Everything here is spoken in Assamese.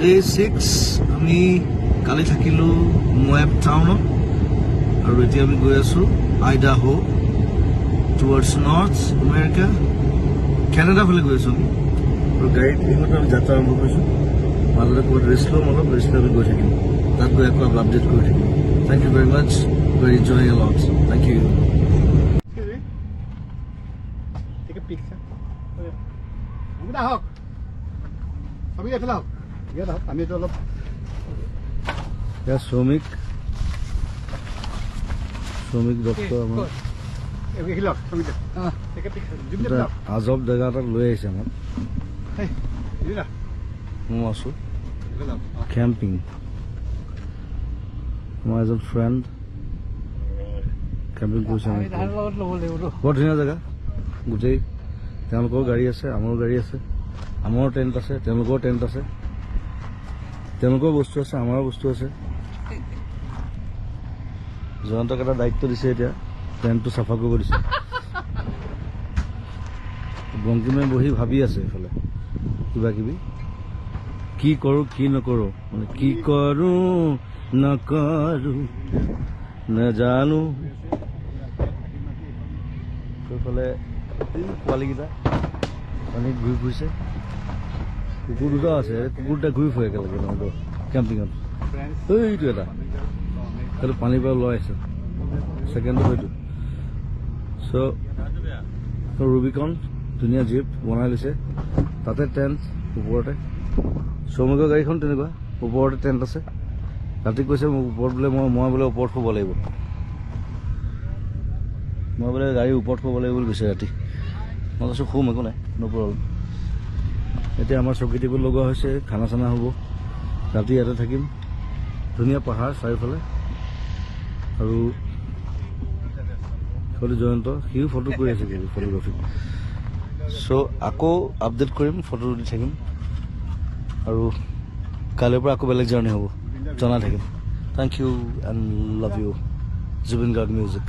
ডে 6 আমি কালি থাকিলো মোৱাব টাউনত আৰু এতিয়া আমি গৈ আছো Idaho towards north America Canada ফালে গৈ আছো আমি আৰু গাড়ীত এইমাত্ৰ আমি যাত্ৰা আৰম্ভ কৰিছোঁ মাজতে ক'ৰবাত ৰেষ্ট ল'ম অলপ ৰেষ্ট লৈ আমি গৈ থাকিম তাত গৈ আকৌ আপডেট কৰি থাকিম thank you very much for enjoying a lot thank you Take a picture. Kita hok. Kami ya telah. Ya dah, kami tu lop. Ya শ্রমিক ডক্টৰ আমাৰ Okay, hilak. Kami dah. Take a picture. Jom dia. আজব জেগা এটাত লৈ আহিছে আমাক Hey, ini dah. মই আছোঁ Telah. কেম্পিং মই এজন ফ্ৰেণ্ড কেম্পিং কৰিছে Kami dah lawan boleh bro. বৰ ধুনীয়া জেগা গোটেই তেওঁলোকৰ গাড়ী আছে আমাৰো গাড়ী আছে আমাৰো টেণ্ট আছে তেওঁলোকৰ টেণ্ট আছে তেওঁলোকৰ বস্তু আছে আমাৰো বস্তু আছে জয়ন্তক এটা দায়িত্ব দিছে এতিয়া টেণ্টটো চাফা কৰিব দিছে বংকিমে বহি ভাবি আছে এইফালে কিবা কিবি কি কৰোঁ কি নকৰোঁ মানে কি কৰোঁ নকৰোঁ নাজানো সেইফালে পোৱালীকেইটা পানীত ঘূৰি ফুৰিছে কুকুৰ দুটা আছে কুকুৰ দুটা ঘূৰি ফুৰে একেলগে নহ'ব কেম্পিঙত এইটো এটা সেইটো পানীৰ পৰা লৈ আছে ছেকেণ্ডটো সেইটো চ' ৰুবিকন ধুনীয়া জীপ বনাই লৈছে তাতে টেণ্ট ওপৰতে শ্ৰমিকৰ গাড়ীখন তেনেকুৱা ওপৰতে টেণ্ট আছে ৰাতি কৈছে মোক ওপৰত বোলে মই বোলে ওপৰত শুব লাগিব মই বোলে গাড়ীৰ ওপৰত শুব লাগিব বুলি কৈছে ৰাতি মই কৈছোঁ শুম একো নাই ন' প্ৰব্লেম এতিয়া আমাৰ চকী টেবুল লগোৱা হৈছে খানা চানা হ'ব ৰাতি ইয়াতে থাকিম ধুনীয়া পাহাৰ চাৰিওফালে আৰু সেইফালে জয়ন্ত সিও ফটো কৰি আছে কিন্তু ফটোগ্ৰাফী চ' আকৌ আপডেট কৰিম ফটো দি থাকিম আৰু কাইলৈৰ পৰা আকৌ বেলেগ জাৰ্ণি হ'ব জনাই থাকিম thank you and love you Zubeen Garg music